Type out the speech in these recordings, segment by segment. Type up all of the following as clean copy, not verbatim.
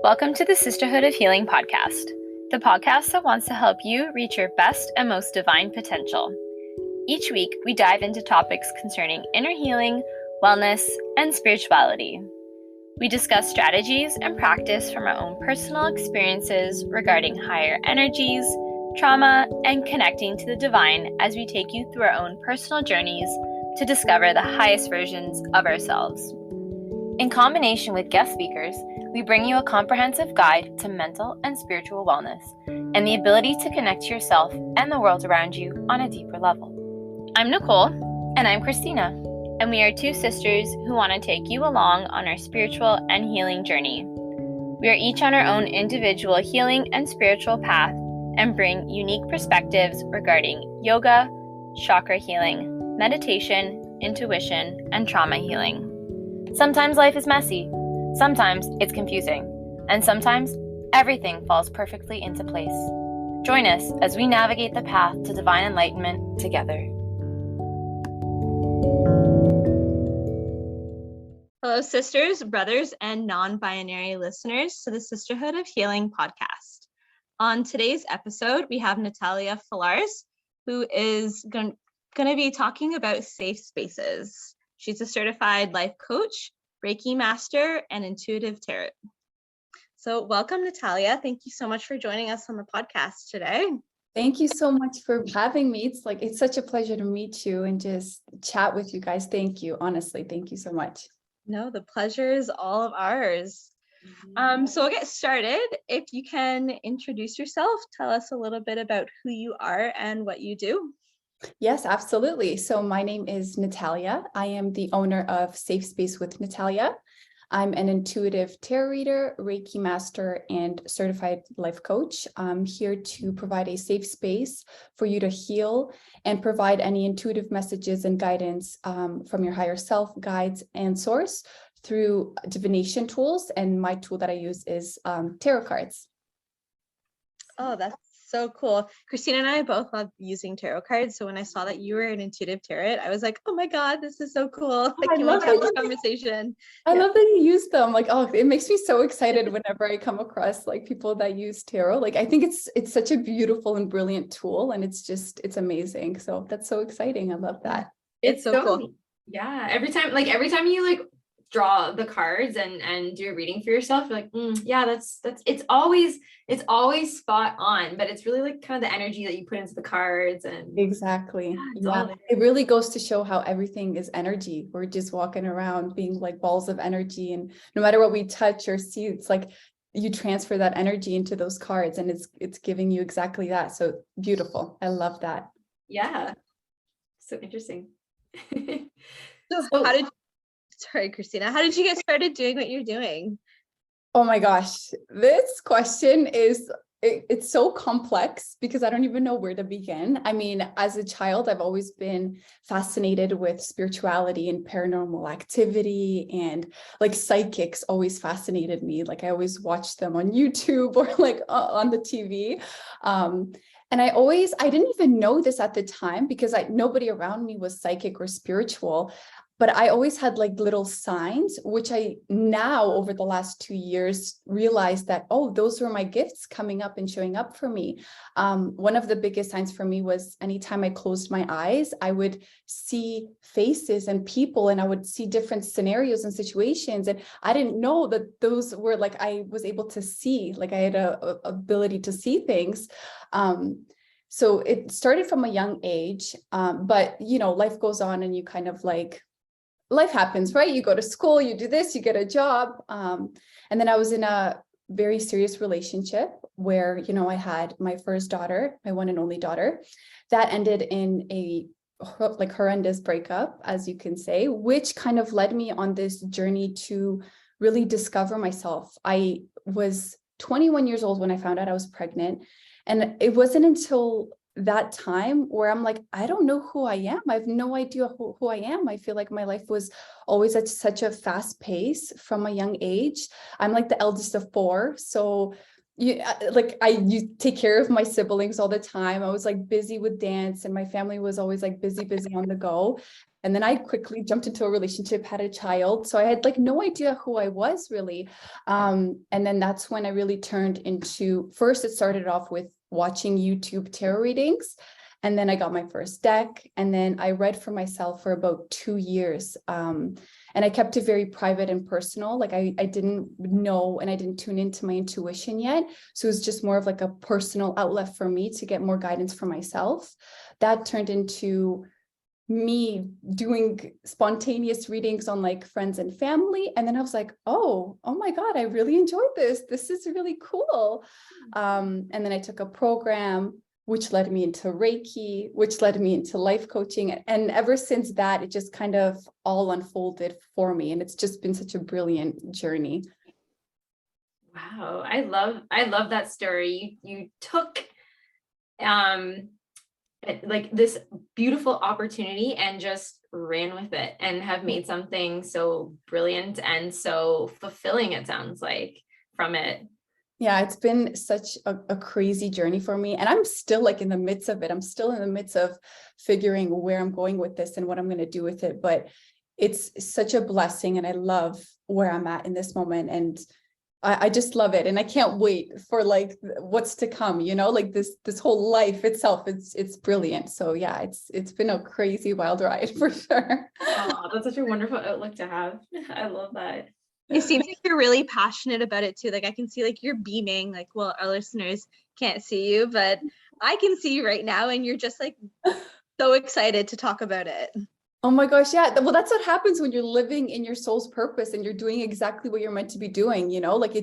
Welcome to the Sisterhood of Healing podcast, the podcast that wants to help you reach your best and most divine potential. Each week, we dive into topics concerning inner healing, wellness, and spirituality. We discuss strategies and practice from our own personal experiences regarding higher energies, trauma, and connecting to the divine as we take you through our own personal journeys to discover the highest versions of ourselves. In combination with guest speakers, we bring you a comprehensive guide to mental and spiritual wellness and the ability to connect to yourself and the world around you on a deeper level. I'm Nicole, and I'm Christina, and we are two sisters who want to take you along on our spiritual and healing journey. We are each on our own individual healing and spiritual path and bring unique perspectives regarding yoga, chakra healing, meditation, intuition, and trauma healing. Sometimes life is messy, sometimes it's confusing, and sometimes everything falls perfectly into place. Join us as we navigate the path to divine enlightenment together. Hello, sisters, brothers, and non-binary listeners to the Sisterhood of Healing podcast. On today's episode, we have Natalia Falarz, who is going to be talking about safe spaces. She's a certified life coach, Reiki master, and intuitive tarot. So welcome, Natalia. Thank you so much for joining us on the podcast today. Thank you so much for having me. It's such a pleasure to meet you and just chat with you guys. Thank you. Honestly, thank you so much. No, the pleasure is all of ours. So we'll get started. If you can introduce yourself, tell us a little bit about who you are and what you do. Yes, absolutely. So my name is Natalia. I am the owner of Safe Space with Natalia. I'm an intuitive tarot reader, Reiki master, and certified life coach. I'm here to provide a safe space for you to heal and provide any intuitive messages and guidance from your higher self, guides, and source through divination tools. And my tool that I use is tarot cards. Oh, that's so cool. Christina and I both love using tarot cards. So when I saw that you were an intuitive tarot, I was like, oh my God, this is so cool. Like, can we have this conversation? I love that you use them. Like, oh, it makes me so excited whenever I come across like people that use tarot. Like, I think it's such a beautiful and brilliant tool, and it's amazing. So that's so exciting. I love that. It's so cool. Yeah. Every time you draw the cards and do a reading for yourself, you're like, yeah, that's it's always spot on, but it's really kind of the energy that you put into the cards. And exactly. Yeah. It really goes to show how everything is energy. We're just walking around being like balls of energy, and no matter what we touch or see, it's like you transfer that energy into those cards, and it's giving you exactly that. So beautiful. I love that. Yeah. So interesting. Sorry, Christina, how did you get started doing what you're doing? Oh my gosh, this question it's so complex because I don't even know where to begin. I mean, as a child, I've always been fascinated with spirituality and paranormal activity, and like psychics always fascinated me. Like I always watched them on YouTube or on the TV. And I didn't even know this at the time because nobody around me was psychic or spiritual. But I always had like little signs, which I now over the last 2 years realized that, oh, those were my gifts coming up and showing up for me. One of the biggest signs for me was anytime I closed my eyes, I would see faces and people, and I would see different scenarios and situations. And I didn't know that those were I was able to see, I had a ability to see things. So it started from a young age, but life goes on, and you kind of life happens, right? You go to school, you do this, you get a job. And then I was in a very serious relationship where, I had my first daughter, my one and only daughter, that ended in a horrendous breakup, as you can say, which kind of led me on this journey to really discover myself. I was 21 years old when I found out I was pregnant. And it wasn't until that time where I'm like, I don't know who I am. I have no idea who I am. I feel like my life was always at such a fast pace from a young age. I'm like the eldest of four. So you take care of my siblings all the time. I was like busy with dance, and my family was always like busy on the go. And then I quickly jumped into a relationship, had a child. So I had like no idea who I was really. And then that's when I really turned into, first it started off with watching YouTube tarot readings. And then I got my first deck, and then I read for myself for about 2 years. And I kept it very private and personal. Like I didn't know, and I didn't tune into my intuition yet. So it was just more of like a personal outlet for me to get more guidance for myself. That turned into me doing spontaneous readings on like friends and family. And then I was like, oh my God, I really enjoyed this. This is really cool. And then I took a program which led me into Reiki, which led me into life coaching. And ever since that, it just kind of all unfolded for me. And it's just been such a brilliant journey. Wow. I love that story. You took like this beautiful opportunity and just ran with it and have made something so brilliant and so fulfilling, it sounds like, from it. Yeah, it's been such a crazy journey for me. And I'm still like in the midst of it. I'm still in the midst of figuring where I'm going with this and what I'm going to do with it. But it's such a blessing. And I love where I'm at in this moment. And I just love it. And I can't wait for like what's to come, like this whole life itself. It's brilliant. So yeah, it's been a crazy wild ride for sure. Oh, that's such a wonderful outlook to have. I love that. It seems like you're really passionate about it too. Like I can see like you're beaming, like, well, our listeners can't see you, but I can see you right now, and you're just like so excited to talk about it. Oh my gosh, yeah. Well, that's what happens when you're living in your soul's purpose and you're doing exactly what you're meant to be doing, like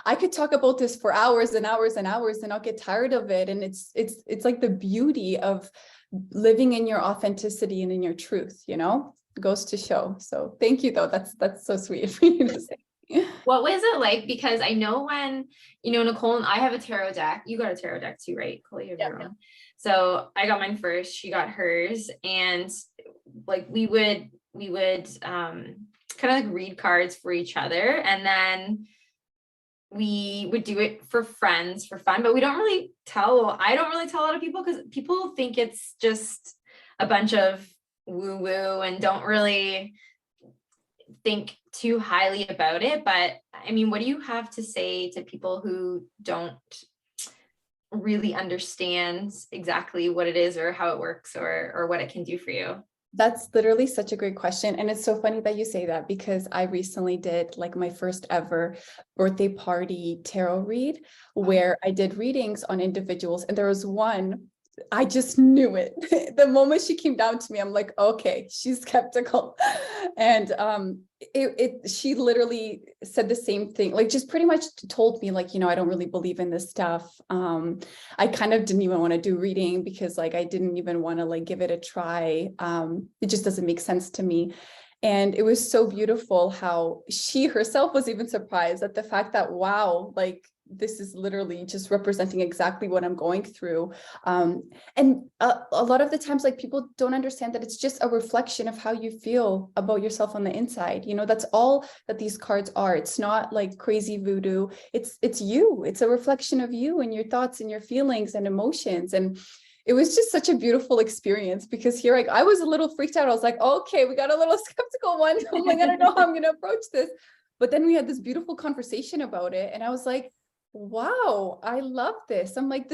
I could talk about this for hours and hours and hours and not get tired of it. And it's like the beauty of living in your authenticity and in your truth, goes to show. So thank you though. That's so sweet for you to say. What was it like? Because I know when, Nicole and I have a tarot deck. You got a tarot deck too, right? Nicole, you have your own. So I got mine first, she got hers, and like we would kind of like read cards for each other, and then we would do it for friends for fun, but I don't really tell a lot of people, because people think it's just a bunch of woo woo and don't really think too highly about it. But I mean, what do you have to say to people who don't really understand exactly what it is or how it works or what it can do for you? That's literally such a great question. And it's so funny that you say that, because I recently did like my first ever birthday party tarot read where I did readings on individuals. And there was one, I just knew it. The moment she came down to me, I'm like, okay, she's skeptical. And she literally said the same thing, like just pretty much told me like, I don't really believe in this stuff. I kind of didn't even want to do reading because like I didn't even want to like give it a try. It just doesn't make sense to me. And it was so beautiful how she herself was even surprised at the fact that, wow, like this is literally just representing exactly what I'm going through. And a lot of the times, like people don't understand that it's just a reflection of how you feel about yourself on the inside. That's all that these cards are. It's not like crazy voodoo. It's you. It's a reflection of you and your thoughts and your feelings and emotions. And it was just such a beautiful experience, because here I was a little freaked out. I was like, okay, we got a little skeptical one. I'm like, I don't know how I'm going to approach this. But then we had this beautiful conversation about it. And I was like, wow, I love this. I'm like,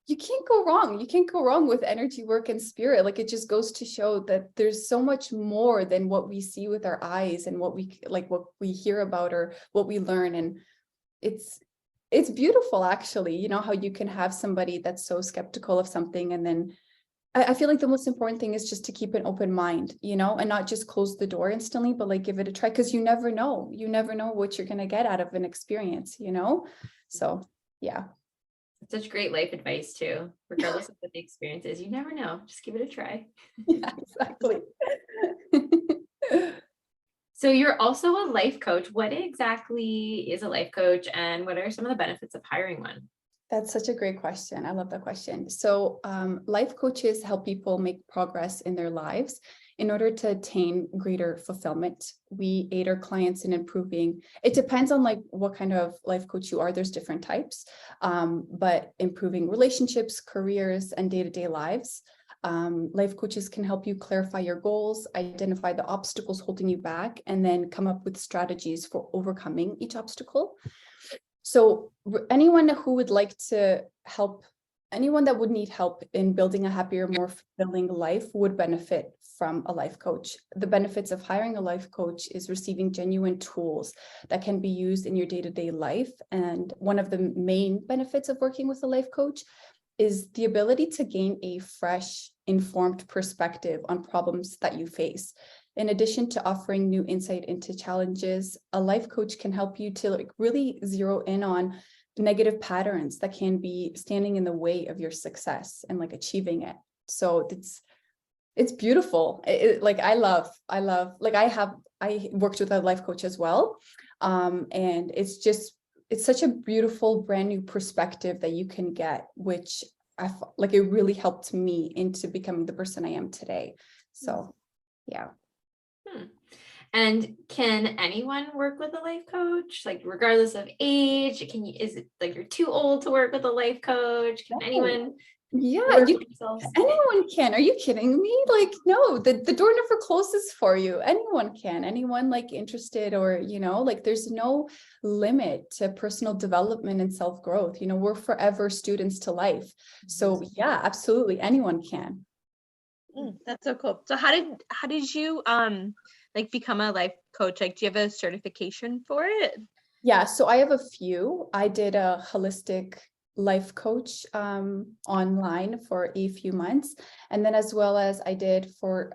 you can't go wrong. You can't go wrong with energy work and spirit. Like, it just goes to show that there's so much more than what we see with our eyes and what we hear about or what we learn. And it's beautiful, actually, how you can have somebody that's so skeptical of something. And then I feel like the most important thing is just to keep an open mind, and not just close the door instantly, but like give it a try, because you never know what you're going to get out of an experience, So yeah. Such great life advice too, regardless of what the experience is. You never know. Just give it a try. Yeah, exactly. So you're also a life coach. What exactly is a life coach, and what are some of the benefits of hiring one? That's such a great question. I love that question. So life coaches help people make progress in their lives in order to attain greater fulfillment. We aid our clients in improving. It depends on like what kind of life coach you are. There's different types, but improving relationships, careers, and day-to-day lives. Life coaches can help you clarify your goals, identify the obstacles holding you back, and then come up with strategies for overcoming each obstacle. So anyone who would like to help, anyone that would need help in building a happier, more fulfilling life would benefit from a life coach. The benefits of hiring a life coach is receiving genuine tools that can be used in your day-to-day life. And one of the main benefits of working with a life coach is the ability to gain a fresh, informed perspective on problems that you face. In addition to offering new insight into challenges, a life coach can help you to like really zero in on negative patterns that can be standing in the way of your success and like achieving it. So it's beautiful. Like I love, like I worked with a life coach as well. And it's such a beautiful brand new perspective that you can get, which like it really helped me into becoming the person I am today. So yeah. And can anyone work with a life coach, like regardless of age? Is it like you're too old to work with a life coach? Can anyone? Yeah, anyone can. Are you kidding me? Like, no, the door never closes for you. Anyone can. Anyone like interested, or, you know, like there's no limit to personal development and self-growth. You know, we're forever students to life. So yeah, absolutely. Anyone can. That's so cool. So how did you like become a life coach? Like, do you have a certification for it? Yeah, so I have a few. I did a holistic life coach online for a few months, and then as well as I did for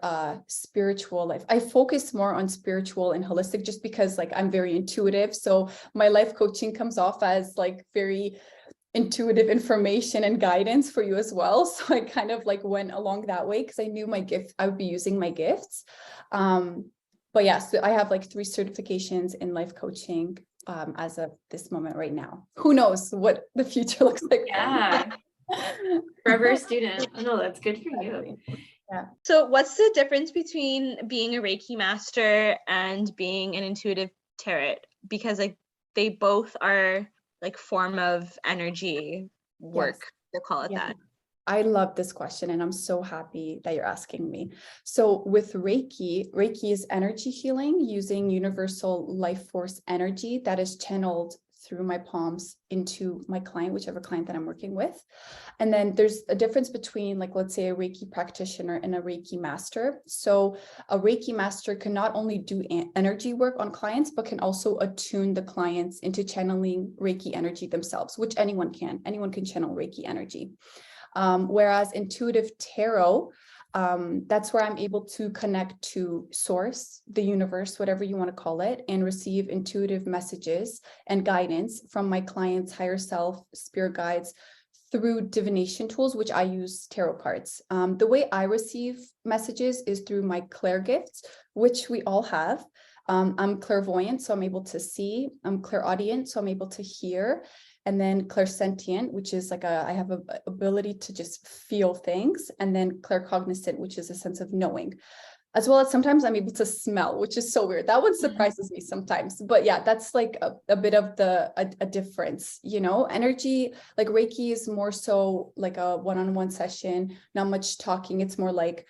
spiritual life. I focus more on spiritual and holistic just because like I'm very intuitive, so my life coaching comes off as like very intuitive information and guidance for you as well. So I kind of like went along that way because I knew my gift, I would be using my gifts. But yeah, so I have like 3 certifications in life coaching as of this moment right now. Who knows what the future looks like? Yeah. Forever a student. No, that's good for you. Yeah. So what's the difference between being a Reiki master and being an intuitive tarot? Because like they both are like form of energy work, to call it that. I love this question, and I'm so happy that you're asking me. So with Reiki is energy healing using universal life force energy that is channeled through my palms into my client, whichever client that I'm working with. And then there's a difference between, like, let's say a Reiki practitioner and a Reiki master. So a Reiki master can not only do energy work on clients, but can also attune the clients into channeling Reiki energy themselves, which anyone can channel Reiki energy. Whereas intuitive tarot, that's where I'm able to connect to source, the universe, whatever you want to call it, and receive intuitive messages and guidance from my client's higher self, spirit guides, through divination tools, which I use tarot cards. The way I receive messages is through my clair gifts, which we all have. I'm clairvoyant, so I'm able to see. I'm clairaudient, so I'm able to hear. And then clairsentient, which is like I have an ability to just feel things. And then claircognizant, which is a sense of knowing. As well as sometimes I'm able to smell, which is so weird. That one surprises me sometimes. But yeah, that's like a bit of a difference, you know. Energy, like Reiki is more so like a one-on-one session, not much talking. It's more like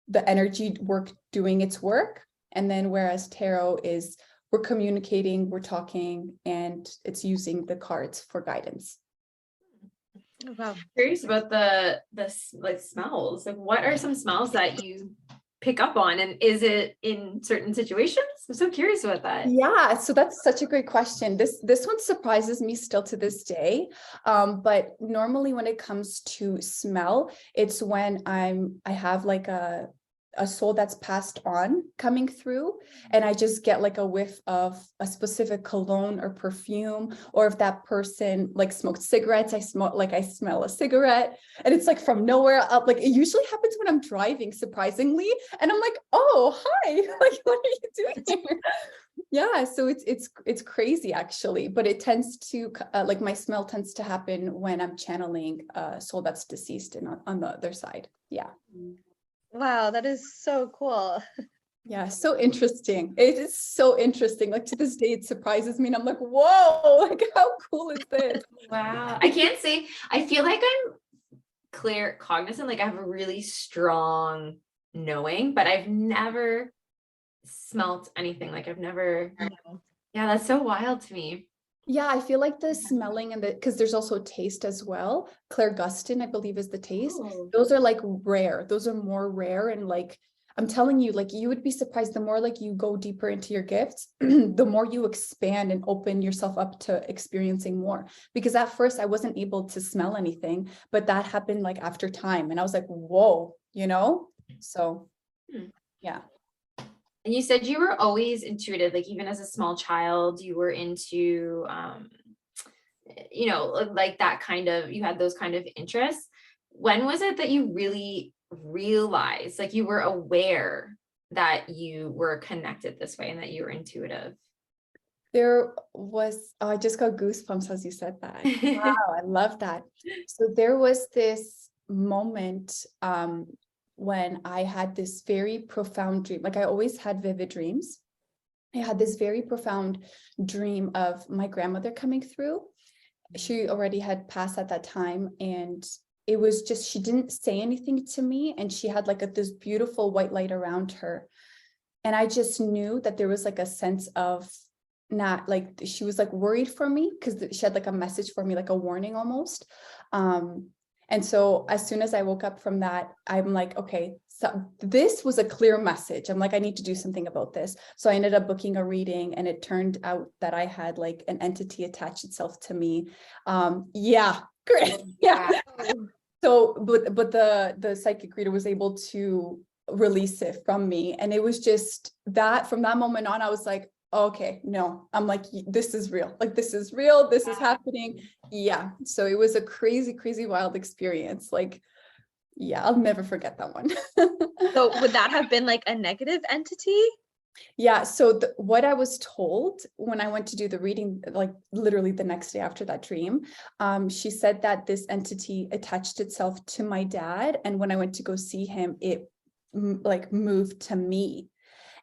the energy work doing its work. And then whereas tarot is we're communicating, we're talking, and it's using the cards for guidance. Oh, wow. I'm curious about the like smells. Like, what are some smells that you pick up on, and is it in certain situations? I'm so curious about that. Yeah, so that's such a great question. This one surprises me still to this day. But normally when it comes to smell, it's when I have like a soul that's passed on coming through, and I just get like a whiff of a specific cologne or perfume, or if that person like smoked cigarettes, I smell a cigarette, and it's like from nowhere up. Like it usually happens when I'm driving, surprisingly, and I'm like, oh, hi, like what are you doing here? Yeah, so it's crazy actually, but it tends to like my smell tends to happen when I'm channeling a soul that's deceased and on the other side. Yeah. Wow, that is so cool. Yeah, so interesting. It is so interesting. Like to this day, it surprises me. And I'm like, whoa, like how cool is this? Wow. I can't say, I feel like I'm cognizant, like I have a really strong knowing, but I've never smelt anything. Like I've never, yeah, that's so wild to me. Yeah, I feel like the smelling and because there's also taste as well. Clairgustin, I believe, is the taste. Oh. Those are like rare. Those are more rare. And like, I'm telling you, like you would be surprised the more like you go deeper into your gifts, the more you expand and open yourself up to experiencing more. Because at first I wasn't able to smell anything, but that happened like after time. And I was like, whoa, you know? So yeah. And you said you were always intuitive, like even as a small child, you were into, you know, like that kind of, you had those kind of interests. When was it that you really realized, like you were aware that you were connected this way and that you were intuitive? There was, oh, I just got goosebumps as you said that. Wow, I love that. So there was this moment when I had this very profound dream. Like I always had vivid dreams. I had this very profound dream of my grandmother coming through. She already had passed at that time, and it was just, she didn't say anything to me, and she had like this beautiful white light around her. And I just knew that there was like a sense of not like, she was like worried for me because she had like a message for me, like a warning almost. And so as soon as I woke up from that, I'm like, okay, so this was a clear message. I'm like, I need to do something about this. So I ended up booking a reading, and it turned out that I had like an entity attach itself to me. Yeah, great. Yeah. So, but the psychic reader was able to release it from me. And it was just that from that moment on, I was like, okay, no, I'm like, this is real. Like, this is real. This is happening. Yeah. So it was a crazy, crazy, wild experience. Like, yeah, I'll never forget that one. So would that have been like a negative entity? Yeah. So what I was told when I went to do the reading, like literally the next day after that dream, she said that this entity attached itself to my dad. And when I went to go see him, it like moved to me.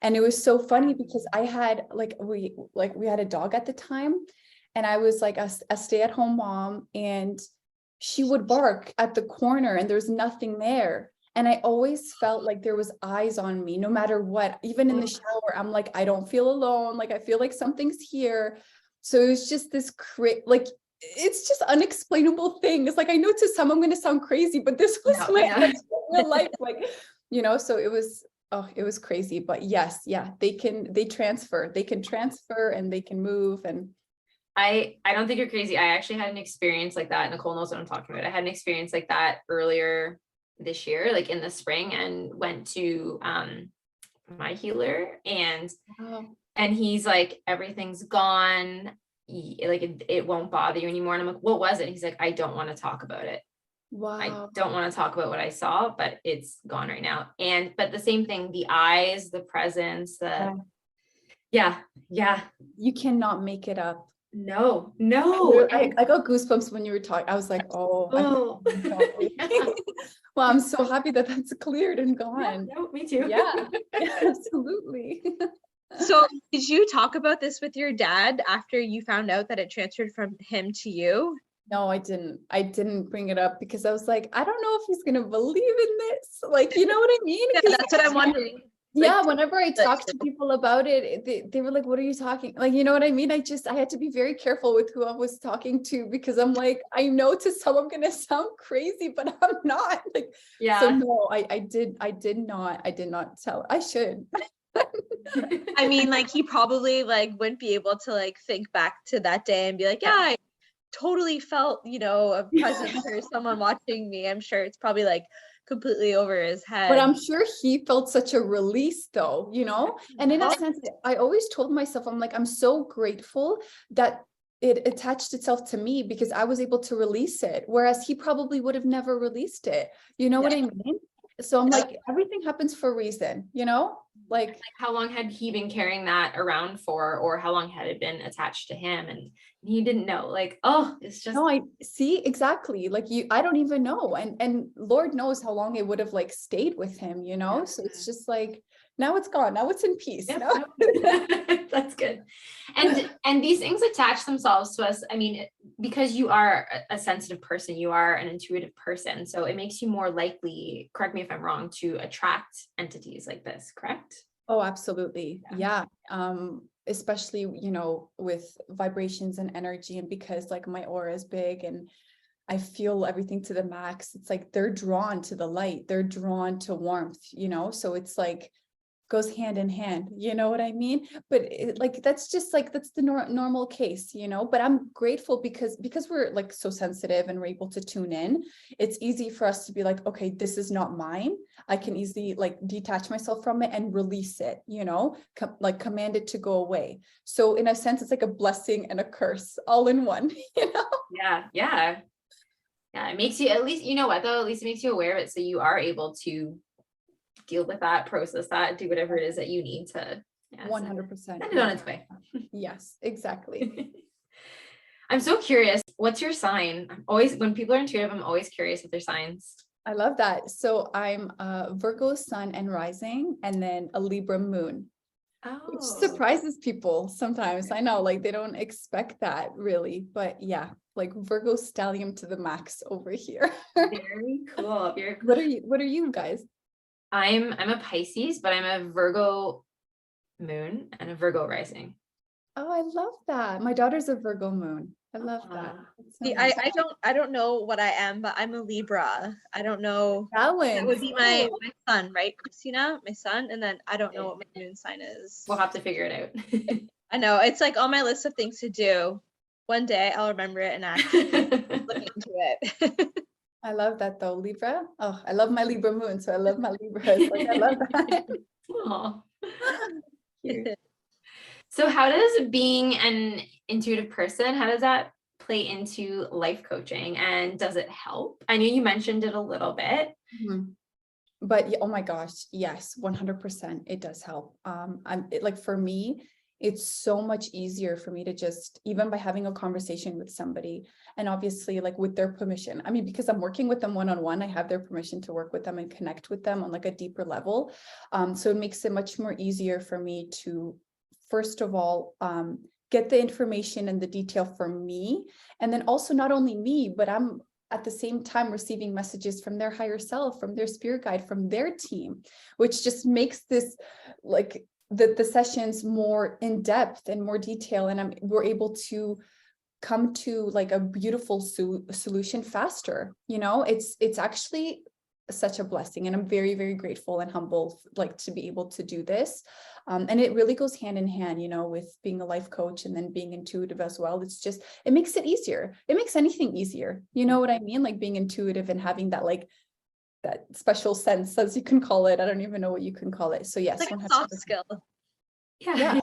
And it was so funny because I had we had a dog at the time, and I was like a stay-at-home mom, and she would bark at the corner and there's nothing there. And I always felt like there was eyes on me no matter what. Even in the shower, I'm like, I don't feel alone. Like I feel like something's here. So it was just this like, it's just unexplainable thing. It's like, I know to some I'm going to sound crazy, but this was real life, like, you know. So it was, oh, it was crazy. But yes, yeah, they can transfer and they can move. And I don't think you're crazy. I actually had an experience like that. Nicole knows what I'm talking about. I had an experience like that earlier this year, like in the spring, and went to my healer, and he's like, everything's gone. Like it won't bother you anymore. And I'm like, what was it? And he's like, I don't want to talk about it. Wow. I don't want to talk about what I saw, but it's gone right now. But the same thing, the eyes, the presence, yeah. You cannot make it up. No. I got goosebumps when you were talking. I was like, oh. Well, I'm so happy that that's cleared and gone. Yeah, no, me too. Yeah, absolutely. So did you talk about this with your dad after you found out that it transferred from him to you? No, I didn't bring it up because I was like, I don't know if he's going to believe in this. Like, you know what I mean? Yeah, that's what I'm wondering. Yeah, whenever I talked to people about it, they were like, what are you talking? Like, you know what I mean? I had to be very careful with who I was talking to, because I'm like, I know to some I'm going to sound crazy, but I'm not. Like, yeah. So no, I did not tell. I should. I mean, like, he probably like wouldn't be able to like think back to that day and be like, yeah, I totally felt, you know, a presence or someone watching me. I'm sure it's probably like completely over his head. But I'm sure he felt such a release though, you know? And in a sense, I always told myself, I'm like, I'm so grateful that it attached itself to me because I was able to release it. Whereas he probably would have never released it. You know what I mean? So I'm like, everything happens for a reason, you know? Like, how long had he been carrying that around for, or how long had it been attached to him? And he didn't know. Like, oh, it's just no, I see exactly. Like I don't even know. And Lord knows how long it would have like stayed with him, you know? So it's just like, now it's gone. Now it's in peace. Yep, No? yep. That's good. And these things attach themselves to us. I mean, because you are a sensitive person, you are an intuitive person. So it makes you more likely, correct me if I'm wrong, to attract entities like this, correct? Oh, absolutely. Yeah. Yeah. Especially, you know, with vibrations and energy, and because like my aura is big and I feel everything to the max, it's like they're drawn to the light, they're drawn to warmth, you know? So it's like goes hand in hand, you know what I mean? But like that's just like that's the normal case, you know. But I'm grateful because we're like so sensitive and we're able to tune in. It's easy for us to be like, okay, this is not mine. I can easily like detach myself from it and release it, you know, like command it to go away. So in a sense, it's like a blessing and a curse all in one, you know. Yeah. It makes you, at least, you know what though, at least it makes you aware of it, so you are able to deal with that, process that, do whatever it is that you need to 100%. send it on its way. Yes, exactly. I'm so curious, what's your sign? I'm always, when people are intuitive, I'm always curious with their signs. I love that. So I'm a Virgo sun and rising, and then a Libra moon, which Oh, surprises people sometimes. I know, like they don't expect that really, but yeah, like Virgo stellium to the max over here. very cool. Very cool. What are you guys? I'm a Pisces, but I'm a Virgo moon and a Virgo rising. Oh, I love that. My daughter's a Virgo moon. I love that. That's so See, nice. I don't know what I am, but I'm a Libra. I don't know. That Balance. would be my sun, right, Christina? My sun, and then I don't know what my moon sign is. We'll have to figure it out. I know it's like on my list of things to do. One day I'll remember it and actually look into it. I love that though. Libra. Oh, I love my Libra moon, so I love my Libras. Like I love that. Aw. Cute. So how does being an intuitive person, how does that play into life coaching, and does it help? I know you mentioned it a little bit. Mhm. But oh my gosh, yes, 100%. It does help. Like for me, it's so much easier for me to just, even by having a conversation with somebody, and obviously like with their permission. I mean, because I'm working with them one-on-one, I have their permission to work with them and connect with them on like a deeper level. So it makes it much more easier for me to, first of all, get the information and the detail from me. And then also not only me, but I'm at the same time receiving messages from their higher self, from their spirit guide, from their team, which just makes this like the sessions more in depth and more detail. And we're able to come to like a beautiful solution faster. You know, it's actually such a blessing, and I'm very, very grateful and humble like to be able to do this. And it really goes hand in hand, you know, with being a life coach and then being intuitive as well. It's just, it makes it easier. It makes anything easier. You know what I mean? Like being intuitive and having that like that special sense, as you can call it. I don't even know what you can call it. So yes, It's like 100%. a soft skill. Yeah.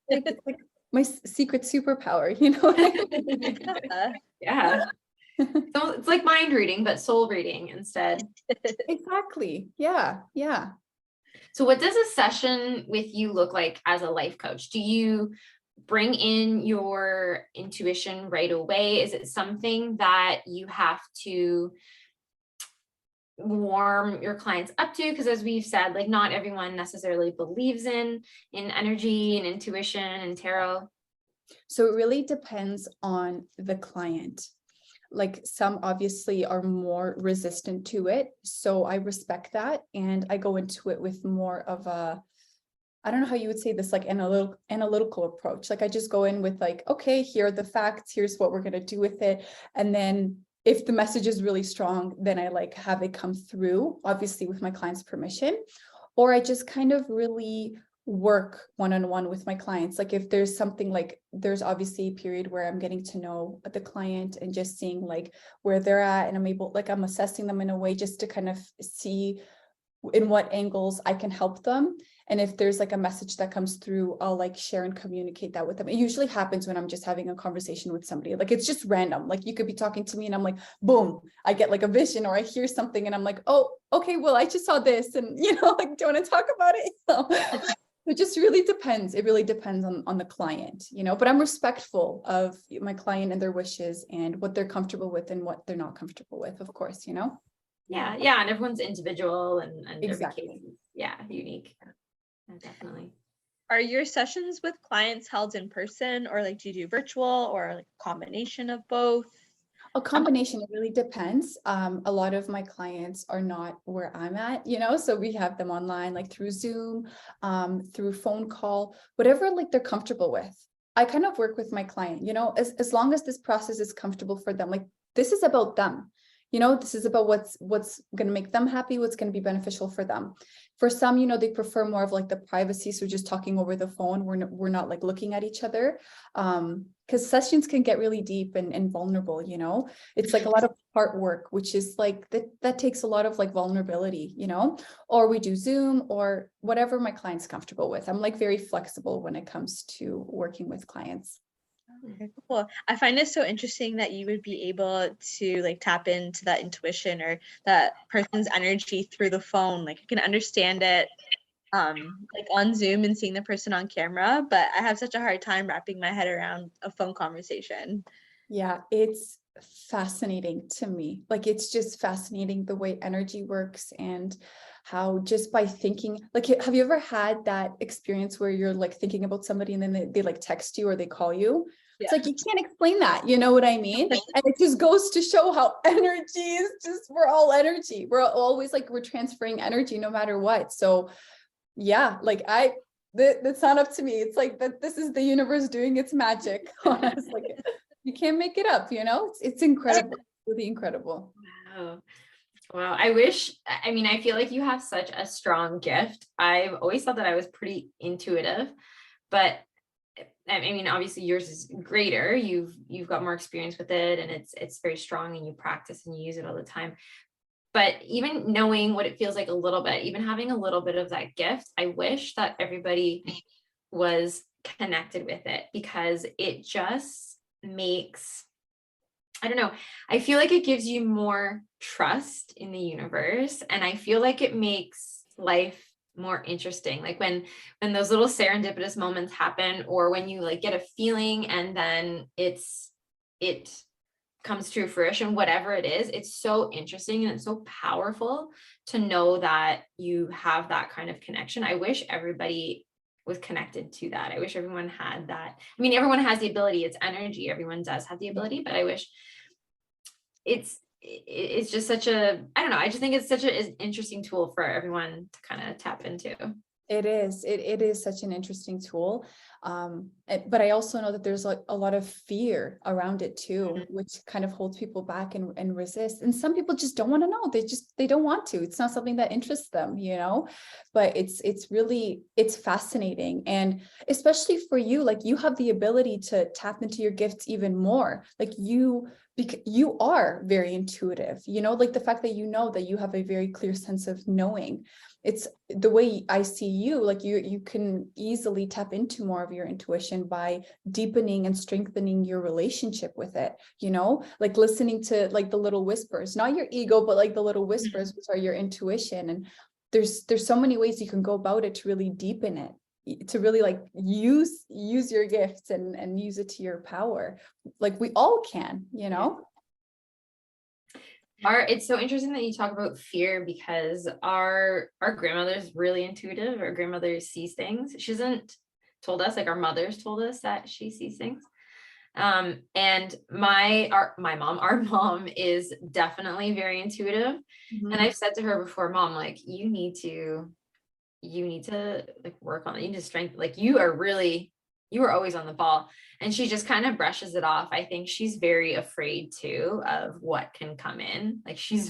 It's like my secret superpower, you know what I mean? Yeah. So it's like mind reading, but soul reading instead. Exactly. Yeah. Yeah. So what does a session with you look like as a life coach? Do you bring in your intuition right away? Is it something that you have to warm your clients up to? Because as we've said, like not everyone necessarily believes in energy and intuition and tarot. So it really depends on the client. Like some obviously are more resistant to it. So I respect that. And I go into it with more of a, I don't know how you would say this, like analytical approach. Like I just go in with like, okay, here are the facts, here's what we're going to do with it. And then if the message is really strong, then I like have it come through, obviously with my client's permission, or I just kind of really work one-on-one with my clients. Like if there's something like, there's obviously a period where I'm getting to know the client and just seeing like where they're at, and I'm assessing them in a way just to kind of see in what angles I can help them. And if there's like a message that comes through, I'll like share and communicate that with them. It usually happens when I'm just having a conversation with somebody. Like it's just random. Like you could be talking to me and I'm like, boom, I get like a vision, or I hear something and I'm like, oh, okay, well, I just saw this. And like, do you want to talk about it? It just really depends. It really depends on the client, but I'm respectful of my client and their wishes and what they're comfortable with and what they're not comfortable with, of course, Yeah. And everyone's individual and Exactly. every case is, unique. Yeah, definitely. Are your sessions with clients held in person, or like do you do virtual, or like a combination of both? A combination, it really depends. A lot of my clients are not where I'm at, so we have them online, like through Zoom, through phone call, whatever like they're comfortable with. I kind of work with my client, as long as this process is comfortable for them. Like this is about them. This is about what's going to make them happy, what's going to be beneficial for them. For some, they prefer more of like the privacy. So just talking over the phone, we're not like looking at each other. Because sessions can get really deep and vulnerable, it's like a lot of heart work, which is like that takes a lot of like vulnerability, or we do Zoom or whatever my client's comfortable with. I'm like very flexible when it comes to working with clients. Okay, cool. I find it so interesting that you would be able to like tap into that intuition or that person's energy through the phone. Like I can understand it like on Zoom and seeing the person on camera, but I have such a hard time wrapping my head around a phone conversation. Yeah, it's fascinating to me. Like it's just fascinating the way energy works and how just by thinking, like have you ever had that experience where you're like thinking about somebody and then they like text you or they call you? It's like, you can't explain that, you know what I mean? And it just goes to show how energy is just, we're all energy. We're always like, we're transferring energy no matter what. So yeah, like that's not up to me. It's like that this is the universe doing its magic on us. Like you can't make it up, it's incredible, really incredible. Wow. I feel like you have such a strong gift. I've always thought that I was pretty intuitive, but obviously yours is greater. You've got more experience with it and it's very strong and you practice and you use it all the time. But even knowing what it feels like a little bit, even having a little bit of that gift, I wish that everybody was connected with it, because it just makes, I don't know, I feel like it gives you more trust in the universe. And I feel like it makes life more interesting. Like when those little serendipitous moments happen, or when you like get a feeling and then it comes to fruition, whatever it is, it's so interesting and it's so powerful to know that you have that kind of connection. I wish everybody was connected to that. I wish everyone had that. Everyone has the ability, it's energy. Everyone does have the ability, but I wish it's just such a, I don't know. I just think it's such an interesting tool for everyone to kind of tap into. It is such an interesting tool. But I also know that there's like a lot of fear around it too, which kind of holds people back and resist. And some people just don't want to know. They don't want to. It's not something that interests them, but it's fascinating. And especially for you, like you have the ability to tap into your gifts even more. Like because you are very intuitive, like the fact that that you have a very clear sense of knowing. It's the way I see you, like you can easily tap into more of your intuition by deepening and strengthening your relationship with it, like listening to like the little whispers, not your ego, but like the little whispers, which are your intuition. And there's so many ways you can go about it to really deepen it, to really like use your gifts and use it to your power. Like we all can, It's so interesting that you talk about fear, because our grandmother's really intuitive. Our grandmother sees things. She hasn't told us, like our mother's told us that she sees things. And our mom is definitely very intuitive. Mm-hmm. And I've said to her before, Mom, like you need to like work on it. You need to strengthen, like you are always on the ball. And she just kind of brushes it off. I think she's very afraid too of what can come in. Like she'll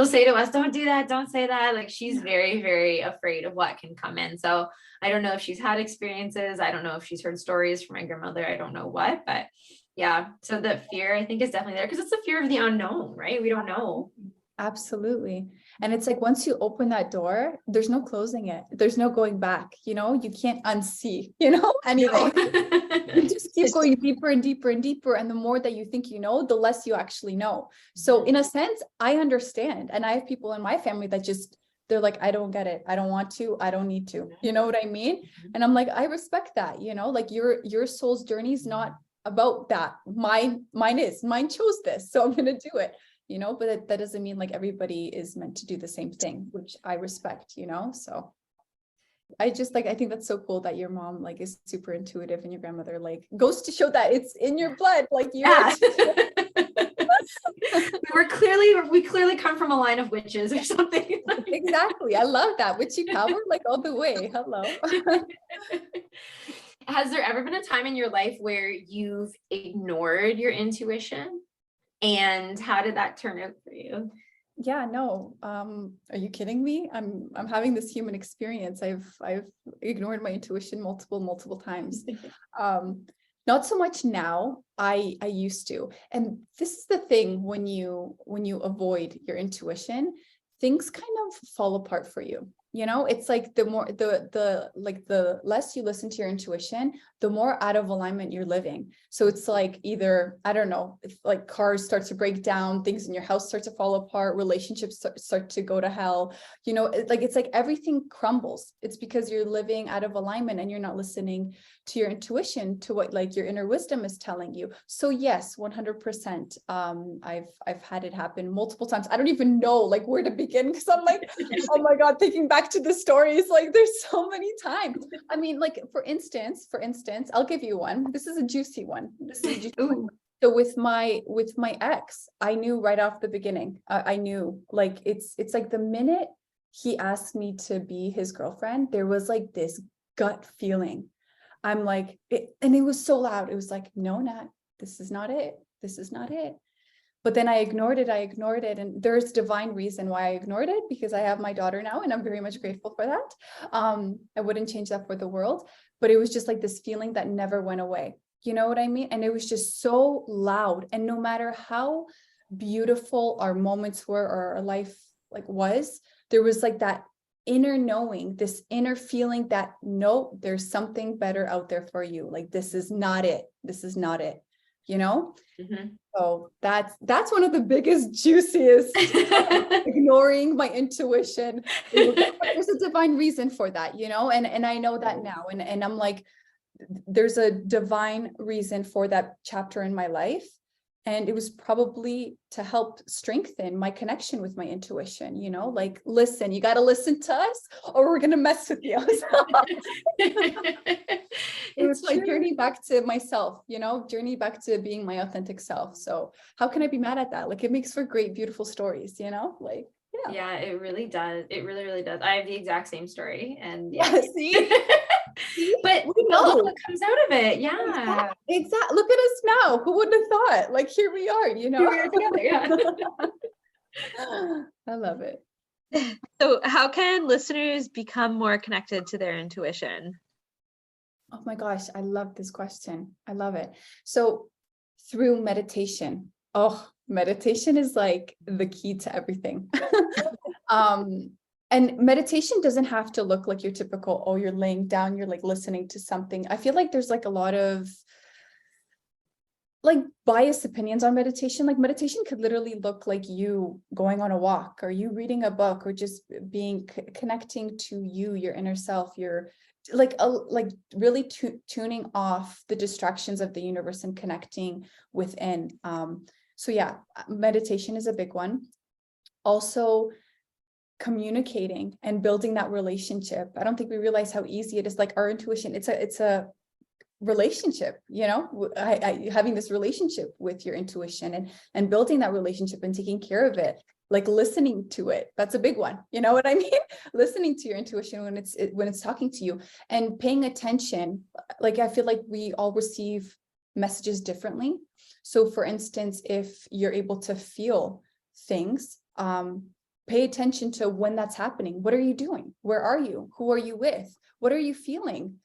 say to us, don't do that, don't say that. Like she's very, very afraid of what can come in. So I don't know if she's had experiences. I don't know if she's heard stories from my grandmother. I don't know what, but yeah. So the fear I think is definitely there, because it's the fear of the unknown, right? We don't know Absolutely. And it's like, once you open that door, there's no closing it. There's no going back, you can't unsee, anything. You just keep going deeper and deeper and deeper. And the more that you think the less you actually know. So in a sense, I understand. And I have people in my family that they're like, I don't get it. I don't want to, I don't need to, you know what I mean? And I'm like, I respect that, like your soul's journey is not about that. Mine chose this. So I'm going to do it. But that doesn't mean like everybody is meant to do the same thing, which I respect, so I think that's so cool that your mom like is super intuitive and your grandmother like goes to show that it's in your blood, like you yeah. we clearly come from a line of witches or something. Exactly. I love that witchy power, like all the way. Hello. Has there ever been a time in your life where you've ignored your intuition? And how did that turn out for you? Yeah, no. Are you kidding me? I'm having this human experience. I've ignored my intuition multiple times. Not so much now. I used to. And this is the thing, when you avoid your intuition, things kind of fall apart for you. It's like the more the less you listen to your intuition, the more out of alignment you're living. So it's like either, I don't know, if like cars start to break down, things in your house start to fall apart, relationships start to go to hell, it's like everything crumbles. It's because you're living out of alignment and you're not listening to your intuition, to what like your inner wisdom is telling you. So yes, 100%. I've had it happen multiple times. I don't even know like where to begin, because I'm like, oh my God, thinking back to the stories, like there's so many times. I mean, like for instance, I'll give you one. This is a juicy one. So with my ex, I knew right off the beginning. I knew, like it's like the minute he asked me to be his girlfriend, there was like this gut feeling. I'm like, and it was so loud. It was like, no, Nat, this is not it. This is not it. But then I ignored it. And there's divine reason why I ignored it, because I have my daughter now and I'm very much grateful for that. I wouldn't change that for the world, but it was just like this feeling that never went away. You know what I mean? And it was just so loud. And no matter how beautiful our moments were or our life like was, there was like that inner knowing, this inner feeling that no, there's something better out there for you. Like, this is not it. This is not it. Mm-hmm. So that's one of the biggest, juiciest ignoring my intuition. There's a divine reason for that, and I know that now. And I'm like, there's a divine reason for that chapter in my life. And it was probably to help strengthen my connection with my intuition, like, listen, you got to listen to us or we're going to mess with you. It was my journey back to myself, journey back to being my authentic self. So how can I be mad at that? Like, it makes for great, beautiful stories, like, yeah. Yeah, it really does. It really, really does. I have the exact same story. And yeah, see? But look what comes out of it. Yeah. Exactly. Look at us now. Who wouldn't have thought? Like, here we are, Here we are together. Yeah. I love it. So how can listeners become more connected to their intuition? Oh my gosh, I love this question. I love it. So through meditation. Oh, meditation is like the key to everything. And meditation doesn't have to look like your typical, oh, you're laying down, you're like listening to something. I feel like there's like a lot of like biased opinions on meditation. Like, meditation could literally look like you going on a walk, or you reading a book, or just being connecting to you, your inner self, your like really tuning off the distractions of the universe and connecting within. So yeah, meditation is a big one. Also, communicating and building that relationship. I don't think we realize how easy it is. Like, our intuition, it's a relationship, having this relationship with your intuition and building that relationship and taking care of it, like listening to it. That's a big one. You know what I mean? Listening to your intuition when it's talking to you, and paying attention. Like, I feel like we all receive messages differently. So for instance, if you're able to feel things, pay attention to when that's happening. What are you doing? Where are you? Who are you with? What are you feeling?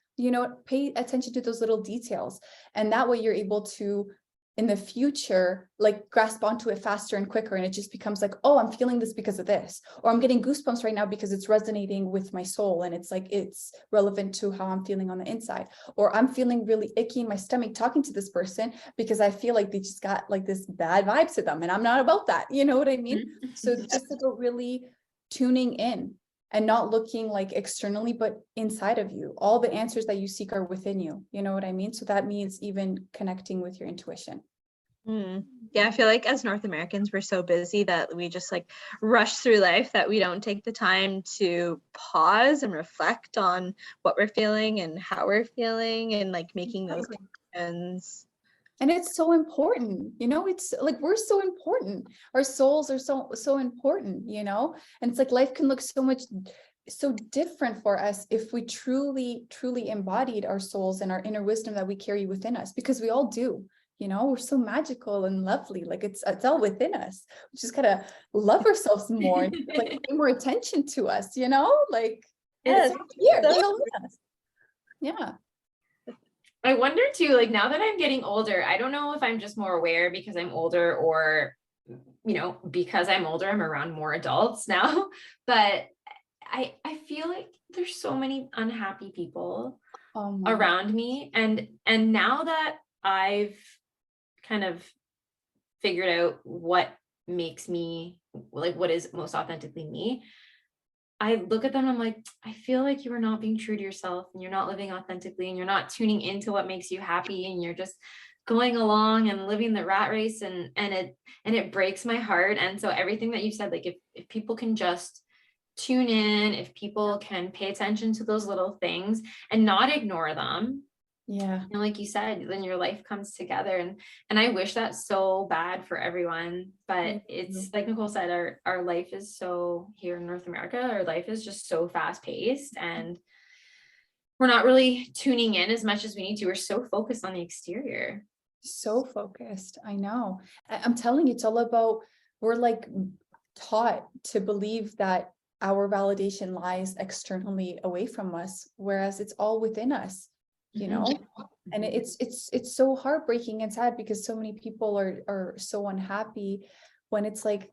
Pay attention to those little details. And that way you're able to in the future, like grasp onto it faster and quicker. And it just becomes like, oh, I'm feeling this because of this, or I'm getting goosebumps right now because it's resonating with my soul. And it's like, it's relevant to how I'm feeling on the inside, or I'm feeling really icky in my stomach talking to this person because I feel like they just got like this bad vibe to them. And I'm not about that. You know what I mean? So it's just about really tuning in and not looking like externally, but inside of you. All the answers that you seek are within you. You know what I mean? So that means even connecting with your intuition. Yeah, I feel like as North Americans, we're so busy that we just like rush through life that we don't take the time to pause and reflect on what we're feeling and how we're feeling and like making those connections. And it's so important, you know, it's like, we're so important. Our souls are so important, you know, and it's like life can look so different for us if we truly embodied our souls and our inner wisdom that we carry within us, because we all do, you know, we're so magical and lovely. Like it's all within us. We just gotta love ourselves more and like pay more attention to us, you know, like Yes, it's here, it's all with us. Yeah. I wonder too, like now that I'm getting older, I don't know if I'm just more aware because I'm older, or, you know, because I'm older, I'm around more adults now, but I feel like there's so many unhappy people around me. And now that I've kind of figured out what makes me, like what is most authentically me, I look at them and I'm like, I feel like you are not being true to yourself, and you're not living authentically, and you're not tuning into what makes you happy, and you're just going along and living the rat race, and it breaks my heart. And so everything that you said, like if people can just tune in, if people can pay attention to those little things and not ignore them, Yeah. and like you said, then your life comes together. And I wish that so bad for everyone, but it's like Nicole said, our life is so, here in North America, our life is just so fast paced, and we're not really tuning in as much as we need to. We're so focused on the exterior. So focused. I know. I'm telling you, it's all about, we're like taught to believe that our validation lies externally away from us, whereas it's all within us, you know. And it's so heartbreaking and sad because so many people are so unhappy when it's like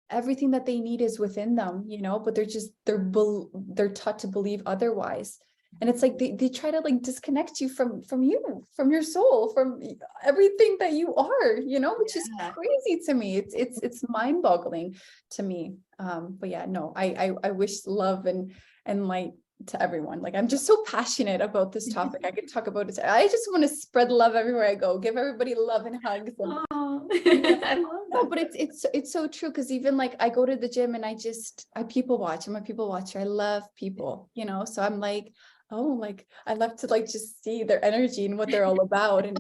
everything that they need is within them, you know, but they're taught to believe otherwise. And it's like they try to like disconnect you from you, from your soul, from everything that you are, you know, which is crazy to me. It's mind-boggling to me. But yeah, no, I wish love and light to everyone. Like I'm just so passionate about this topic. I could talk about it. I just want to spread love everywhere I go, give everybody love and hugs. And, I love that. no, but it's so true, because even like I go to the gym and I people watch. I'm a people watcher. I love people, you know, so I'm like, oh, like I love to like just see their energy and what they're all about. And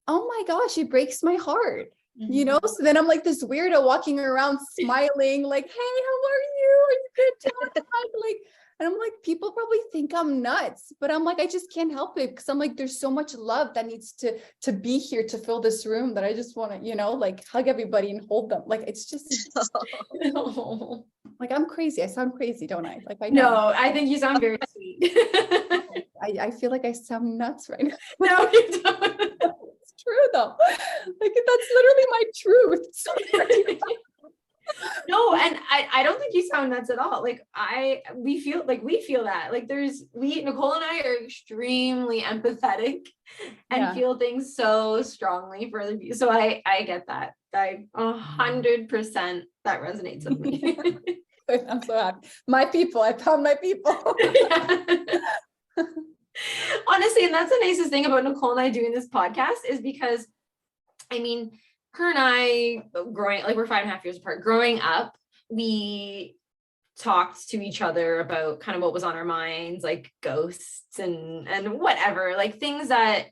oh my gosh, it breaks my heart, you know. So then I'm like this weirdo walking around smiling, like, hey, how are you? Are you good? Like, and I'm like, people probably think I'm nuts, but I'm like, I just can't help it, because I'm like, there's so much love that needs to be here to fill this room that I just want to, you know, like hug everybody and hold them. Like, it's just like, I'm crazy. I sound crazy, don't I? Like, I know. No, I think you sound very sweet. I feel like I sound nuts right now. No, you don't. It's true though. Like, that's literally my truth. So no, and I don't think you sound nuts at all. Like we feel that, like Nicole and I are extremely empathetic and feel things so strongly for other people. So I get that. 100% that resonates with me. I'm so happy. My people, I found my people. Honestly, and that's the nicest thing about Nicole and I doing this podcast, is because, I mean, her and I growing, like we're 5.5 years apart, growing up, we talked to each other about kind of what was on our minds, like ghosts and whatever, like things that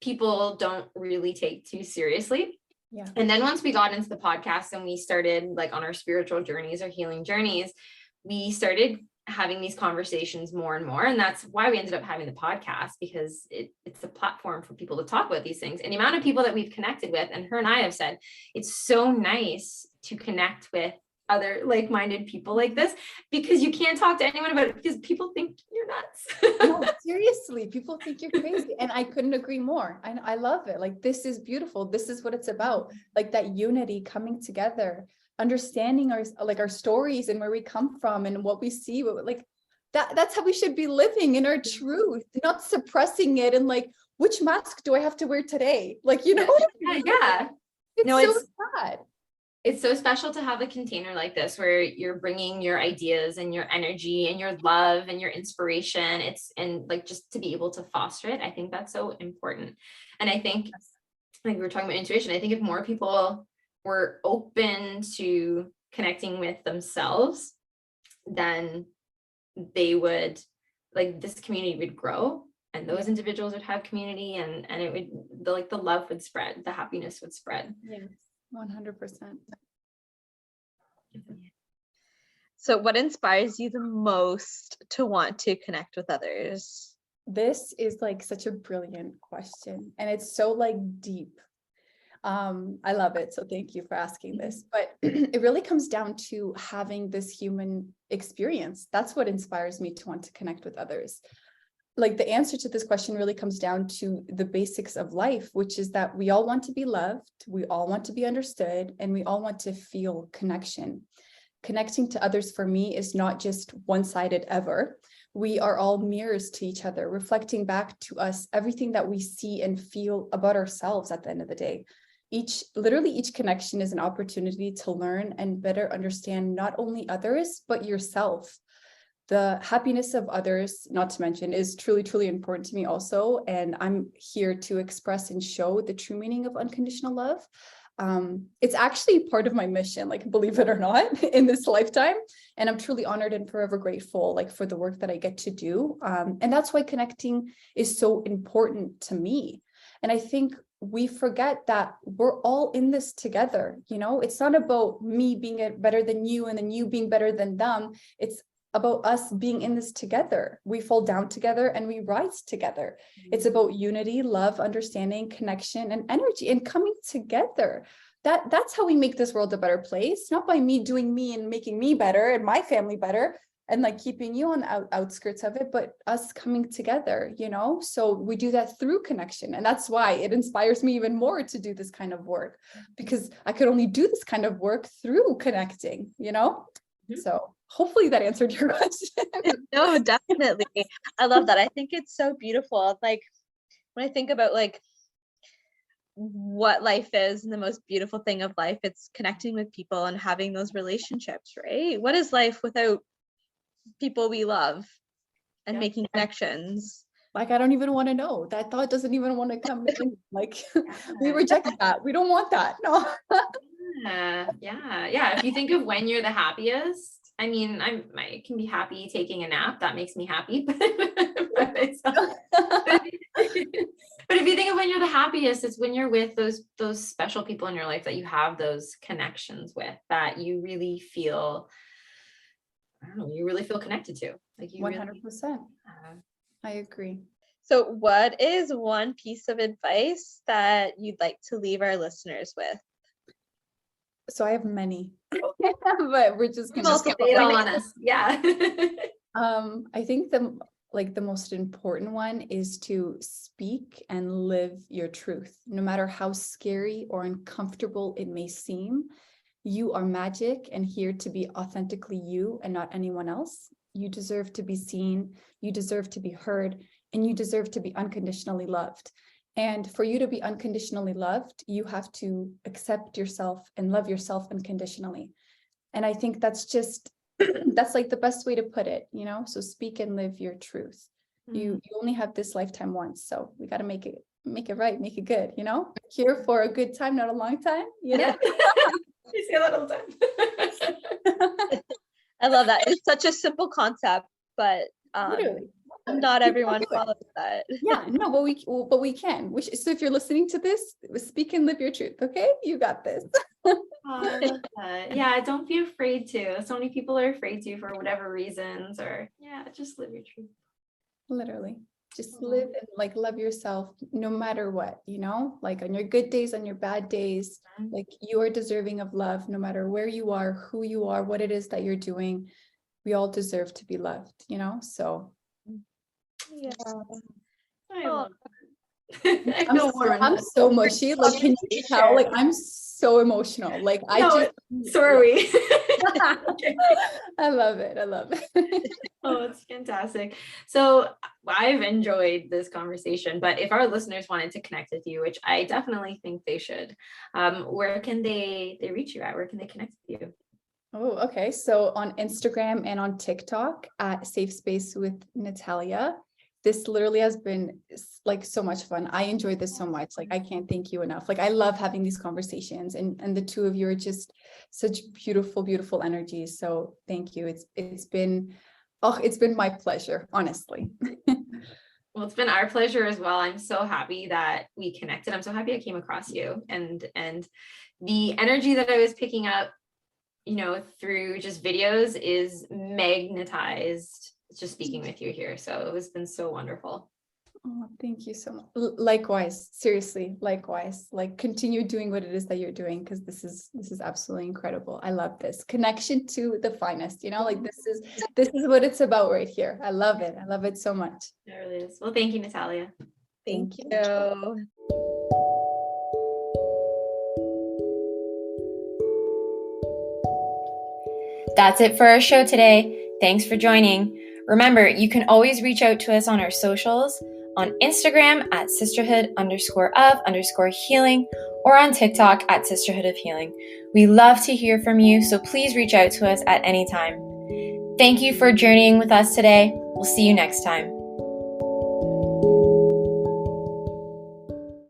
people don't really take too seriously. Yeah. And then once we got into the podcast and we started like on our spiritual journeys or healing journeys, we started having these conversations more and more. And that's why we ended up having the podcast, because it's a platform for people to talk about these things. And the amount of people that we've connected with, and her and I have said, it's so nice to connect with other like-minded people like this, because you can't talk to anyone about it because people think you're nuts. No, seriously. seriously, people think you're crazy. And I couldn't agree more. I love it. Like, this is beautiful. This is what it's about. Like that unity, coming together, understanding our stories and where we come from and what we see, like that's how we should be living in our truth, not suppressing it. And like, which mask do I have to wear today? Like, you know what I mean? Yeah. It's No, so sad. It's so special to have a container like this where you're bringing your ideas and your energy and your love and your inspiration. And like, just to be able to foster it, I think that's so important. And I think, like we were talking about intuition, I think if more people were open to connecting with themselves, then they would, like, this community would grow, and those individuals would have community, and it would, the love would spread, the happiness would spread. Yes, 100%. So what inspires you the most to want to connect with others? This is like such a brilliant question, and it's so like deep. I love it. So thank you for asking this, but it really comes down to having this human experience. That's what inspires me to want to connect with others. Like, the answer to this question really comes down to the basics of life, which is that we all want to be loved, we all want to be understood, and we all want to feel connection. Connecting to others for me is not just one-sided ever. We are all mirrors to each other, reflecting back to us everything that we see and feel about ourselves at the end of the day. Literally each connection is an opportunity to learn and better understand not only others, but yourself. The happiness of others, not to mention, is truly, truly important to me also. And I'm here to express and show the true meaning of unconditional love. It's actually part of my mission, like, believe it or not, in this lifetime. And I'm truly honored and forever grateful, like, for the work that I get to do. And that's why connecting is so important to me. And I think we forget that we're all in this together. You know, it's not about me being better than you and then you being better than them. It's about us being in this together. We fall down together and we rise together. It's about unity, love, understanding, connection, and energy, and coming together. That's how we make this world a better place, not by me doing me and making me better and my family better and like keeping you on the outskirts of it, but us coming together, you know? So we do that through connection. And that's why it inspires me even more to do this kind of work, because I could only do this kind of work through connecting, you know? So hopefully that answered your question. No, definitely. I love that. I think it's so beautiful. Like, when I think about like what life is and the most beautiful thing of life, it's connecting with people and having those relationships, right? What is life without people we love and making connections? Like, I don't even want to know. That thought doesn't even want to come in. Like, we reject that. We don't want that. No. Yeah. If you think of when you're the happiest, I mean, I can be happy taking a nap. That makes me happy. But if you think of when you're the happiest, it's when you're with those special people in your life that you have those connections with, that you really feel, I don't know, you really feel connected to. Like, you 100%. Really, I agree. So what is one piece of advice that you'd like to leave our listeners with? So I have many, but we're just going to lay it all on us. Yeah. I think the most important one is to speak and live your truth. No matter how scary or uncomfortable it may seem, you are magic and here to be authentically you and not anyone else. You deserve to be seen, you deserve to be heard, and you deserve to be unconditionally loved. And for you to be unconditionally loved, you have to accept yourself and love yourself unconditionally. And I think that's just, that's like the best way to put it, you know? So speak and live your truth. You only have this lifetime once, so we got to make it right, make it good, you know? Here for a good time, not a long time, you know? You say that all the time. I love that. It's such a simple concept, but not everyone follows that. Yeah, no, but we can. So if you're listening to this, speak and live your truth. Okay, you got this. I love that. Yeah, don't be afraid to. So many people are afraid to for whatever reasons, or just live your truth. Literally, just live and like love yourself no matter what, you know, like on your good days, on your bad days, like you are deserving of love no matter where you are, who you are, what it is that you're doing. We all deserve to be loved, you know, so. Yeah. I Oh. love it. I feel warm and I'm fuzzy. so mushy. Like, can you tell? Like, I'm so emotional. Like, I No, just, so are we. I love it. I love it. Oh, it's fantastic. So I've enjoyed this conversation, but if our listeners wanted to connect with you, which I definitely think they should, where can they reach you at? Where can they connect with you? Oh, okay. So on Instagram and on TikTok at Safe Space with Natalia. This literally has been like so much fun. I enjoyed this so much. Like, I can't thank you enough. Like, I love having these conversations, and the two of you are just such beautiful, beautiful energies. So thank you. It's been my pleasure, honestly. Well, it's been our pleasure as well. I'm so happy that we connected. I'm so happy I came across you, and the energy that I was picking up, through just videos is magnetized just speaking with you here. So it's been so wonderful. Oh, thank you so much. Likewise, seriously, likewise. Like, continue doing what it is that you're doing, because this is absolutely incredible. I love this connection to the finest. Like, this is what it's about right here. I love it. I love it so much. It really is. Well, thank you, Natalia. Thank you. That's it for our show today. Thanks for joining. Remember, you can always reach out to us on our socials, on Instagram at sisterhood_of_healing, or on TikTok at Sisterhood of Healing. We love to hear from you, so please reach out to us at any time. Thank you for journeying with us today. We'll see you next time.